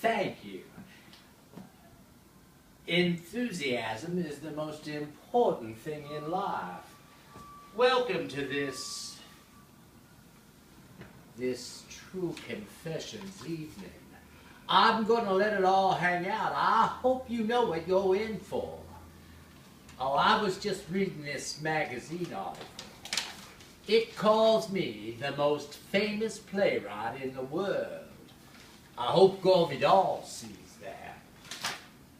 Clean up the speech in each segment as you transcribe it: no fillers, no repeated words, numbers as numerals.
thank you. Enthusiasm is the most important thing in life. Welcome to this True Confessions evening. I'm going to let it all hang out. I hope you know what you're in for. Oh, I was just reading this magazine article. It calls me the most famous playwright in the world. I hope Gore Vidal sees that.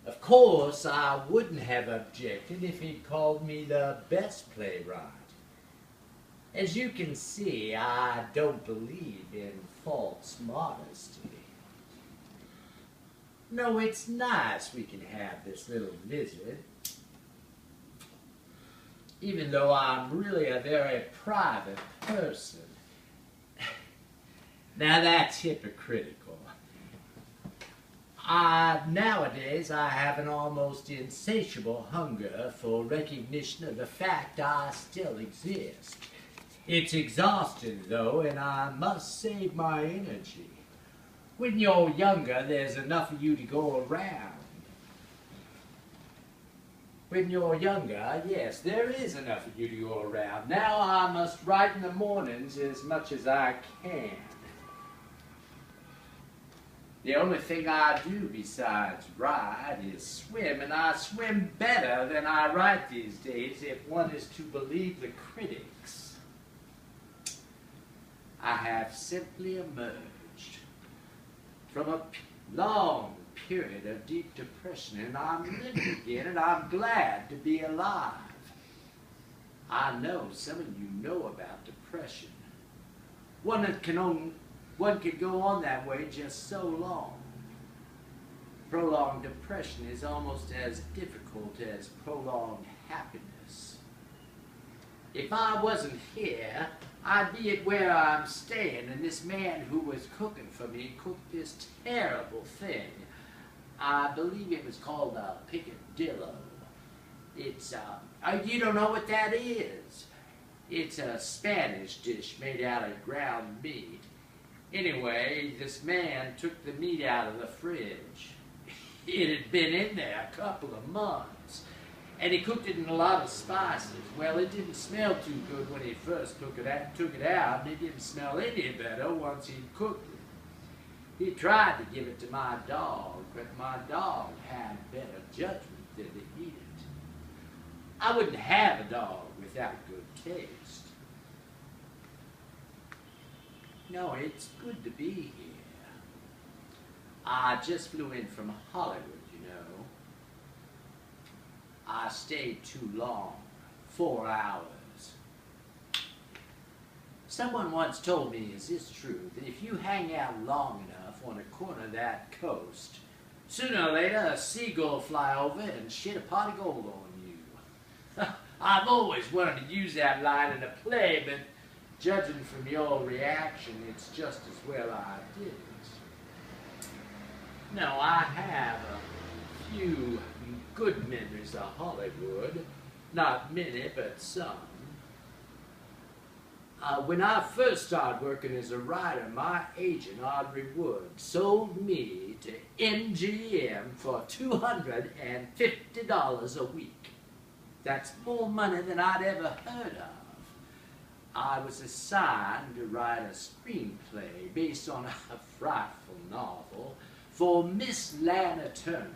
Of course, I wouldn't have objected if he'd called me the best playwright. As you can see, I don't believe in false modesty. No, it's nice we can have this little visit, even though I'm really a very private person. Now that's hypocritical. Nowadays I have an almost insatiable hunger for recognition of the fact I still exist. It's exhausting though, and I must save my energy. When you're younger, there's enough of you to go around. When you're younger, yes, there is enough of you to go around. Now I must write in the mornings as much as I can. The only thing I do besides write is swim, and I swim better than I write these days if one is to believe the critics. I have simply emerged from a long period of deep depression, and I'm living again, and I'm glad to be alive. I know some of you know about depression. One could go on that way just so long. Prolonged depression is almost as difficult as prolonged happiness. If I wasn't here, I'd be at where I'm staying, and this man who was cooking for me cooked this terrible thing. I believe it was called a picadillo. It's, you don't know what that is. It's a Spanish dish made out of ground meat. Anyway, this man took the meat out of the fridge. It had been in there a couple of months, and he cooked it in a lot of spices. Well, it didn't smell too good when he first took it out, and it didn't smell any better once he'd cooked it. He tried to give it to my dog, but my dog had better judgment than to eat it. I wouldn't have a dog without good taste. No, it's good to be here. I just flew in from Hollywood, you know. I stayed too long, 4 hours. Someone once told me, is this true, that if you hang out long enough on a corner of that coast, sooner or later a seagull will fly over and shit a pot of gold on you. I've always wanted to use that line in a play, but judging from your reaction, it's just as well I did. No, I have a few good memories of Hollywood. Not many, but some. When I first started working as a writer, my agent, Audrey Wood, sold me to MGM for $250 a week. That's more money than I'd ever heard of. I was assigned to write a screenplay based on a frightful novel for Miss Lana Turner.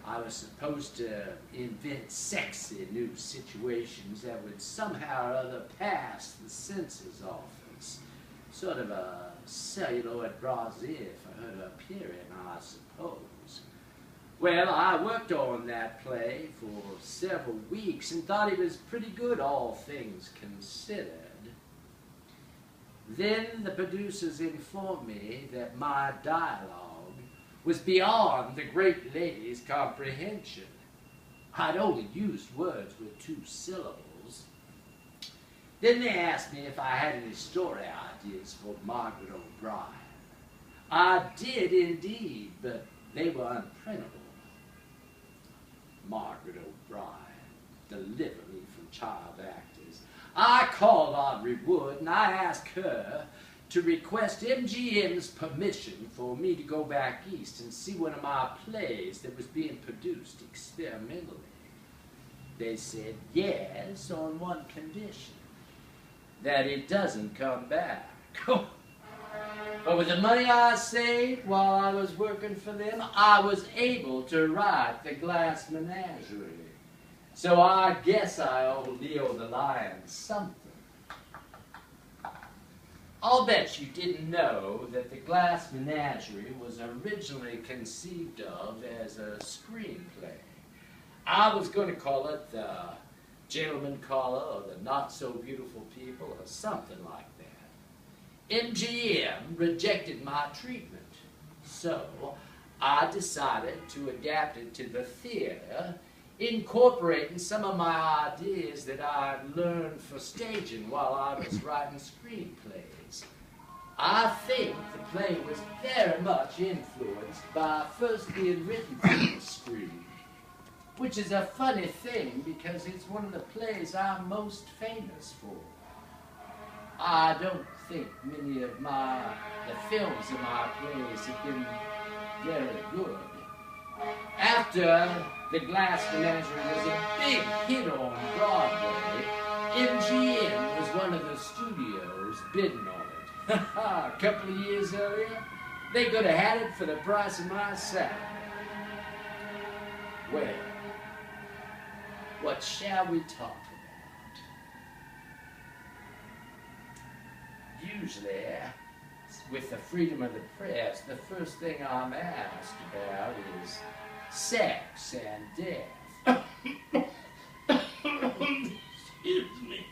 I was supposed to invent sexy new situations that would somehow or other pass the censor's office. Sort of a celluloid brassiere for her to appear in, I suppose. Well, I worked on that play for several weeks and thought it was pretty good, all things considered. Then the producers informed me that my dialogue was beyond the great lady's comprehension. I'd only used words with 2 syllables. Then they asked me if I had any story ideas for Margaret O'Brien. I did indeed, but they were unprintable. Margaret O'Brien, deliver me from child actors. I called Audrey Wood and I asked her to request MGM's permission for me to go back east and see one of my plays that was being produced experimentally. They said yes on one condition, that it doesn't come back. But with the money I saved while I was working for them, I was able to write The Glass Menagerie. So I guess I owe Leo the Lion something. I'll bet you didn't know that The Glass Menagerie was originally conceived of as a screenplay. I was going to call it The Gentleman Caller or The Not So Beautiful People or something like that. MGM rejected my treatment, so I decided to adapt it to the theater, incorporating some of my ideas that I'd learned for staging while I was writing screenplays. I think the play was very much influenced by first being written for the screen, which is a funny thing because it's one of the plays I'm most famous for. I don't think many of the films of my plays have been very good. After The Glass Menagerie was a big hit on Broadway, MGM was one of the studios bidding on it. A couple of years earlier, they could have had it for the price of my salary. Well, what shall we talk about? Usually, with the freedom of the press, the first thing I'm asked about is sex and death. Excuse me.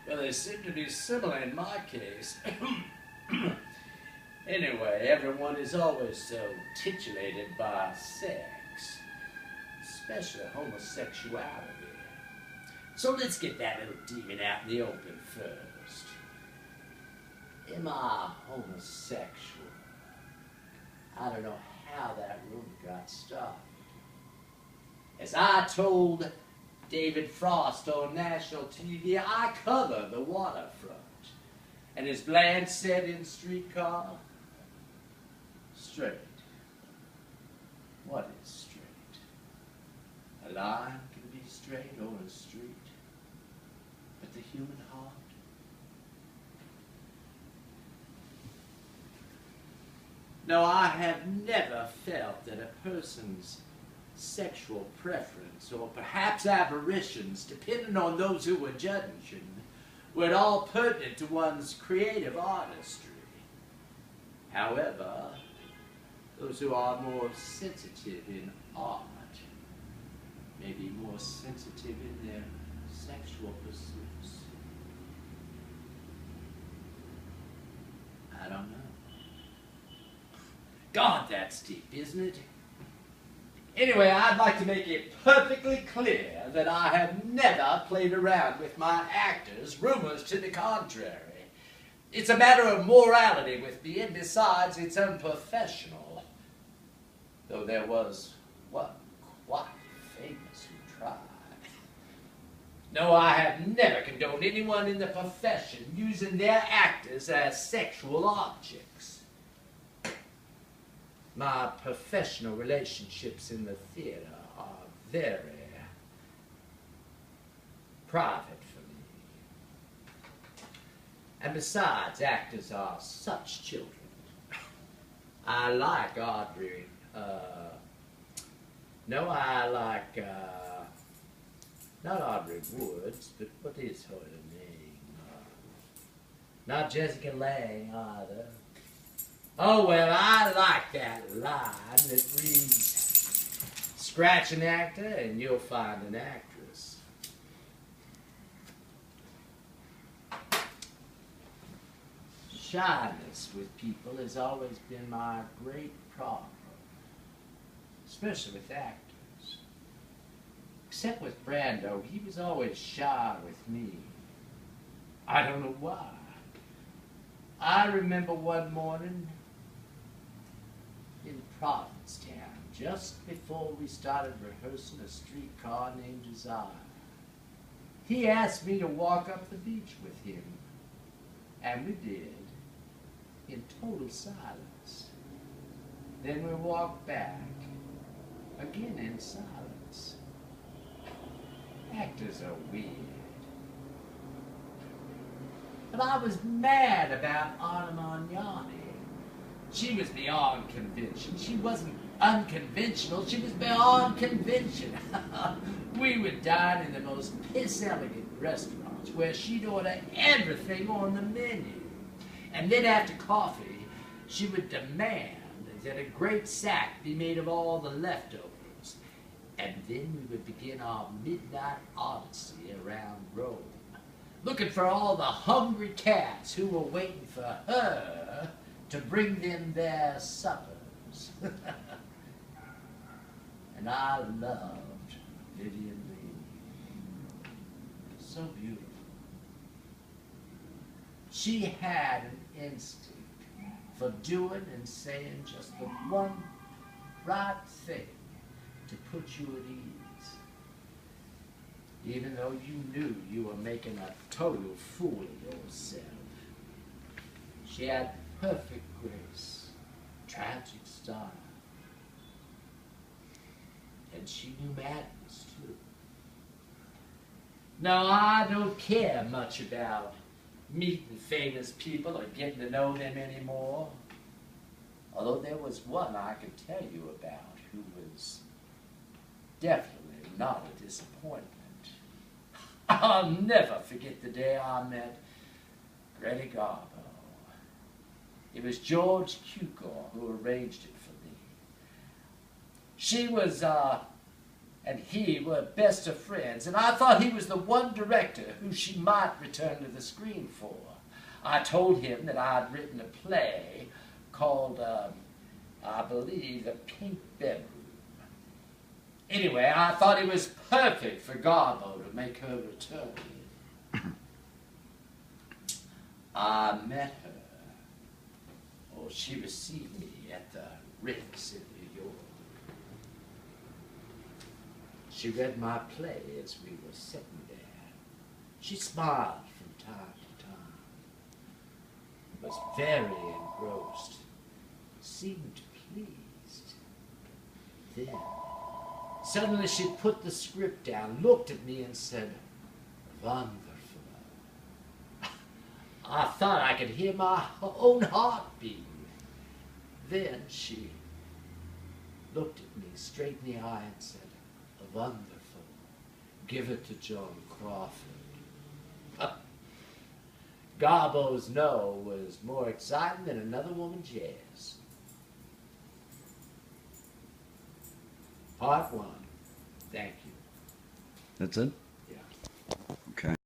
Well, they seem to be similar in my case. Anyway, everyone is always so titillated by sex, especially homosexuality. So let's get that little demon out in the open first. Am I homosexual? I don't know how that rumor got started. As I told David Frost on national TV, I cover the waterfront. And as Blanche said in Streetcar, straight. What is straight? A line can be straight on a street, but the human heart? No, I have never felt that a person's sexual preference, or perhaps aberrations, depending on those who were judging, were at all pertinent to one's creative artistry. However, those who are more sensitive in art may be more sensitive in their sexual pursuits. I don't know. God, that's deep, isn't it? Anyway, I'd like to make it perfectly clear that I have never played around with my actors, rumors to the contrary. It's a matter of morality with me, and besides, it's unprofessional. Though there was one quite famous who tried. No, I have never condoned anyone in the profession using their actors as sexual objects. My professional relationships in the theater are very private for me. And besides, actors are such children. I like Audrey. Not Audrey Woods, but what is her name? Not Jessica Lange either. Oh, well, I like that line that reads, scratch an actor and you'll find an actress. Shyness with people has always been my great problem, especially with actors. Except with Brando, he was always shy with me. I don't know why. I remember one morning in Provincetown, just before we started rehearsing A Streetcar Named Desire. He asked me to walk up the beach with him. And we did, in total silence. Then we walked back, again in silence. Actors are weird. But I was mad about Anna Magnani. She was beyond convention. She wasn't unconventional, she was beyond convention. We would dine in the most piss-elegant restaurants where she'd order everything on the menu. And then after coffee, she would demand that a great sack be made of all the leftovers. And then we would begin our midnight odyssey around Rome, looking for all the hungry cats who were waiting for her to bring them their suppers. And I loved Vivian Lee. So beautiful. She had an instinct for doing and saying just the one right thing to put you at ease, even though you knew you were making a total fool of yourself. She had perfect grace, tragic style, and she knew madness too. Now, I don't care much about meeting famous people or getting to know them anymore, although there was one I could tell you about who was definitely not a disappointment. I'll never forget the day I met Greta Garbo. It was George Cukor who arranged it for me. She was, and he were best of friends, and I thought he was the one director who she might return to the screen for. I told him that I had written a play called, I believe, The Pink Bedroom. Anyway, I thought it was perfect for Garbo to make her return. I met her. Oh, she received me at the Ritz in New York. She read my play as we were sitting there. She smiled from time to time, was very engrossed, seemed pleased. Then, suddenly she put the script down, looked at me and said, "Wonderful." I thought I could hear my own heart beating. Then she looked at me straight in the eye and said, "Wonderful. Give it to Joan Crawford." Garbo's no was more exciting than another woman's yes. Part 1. Thank you. That's it?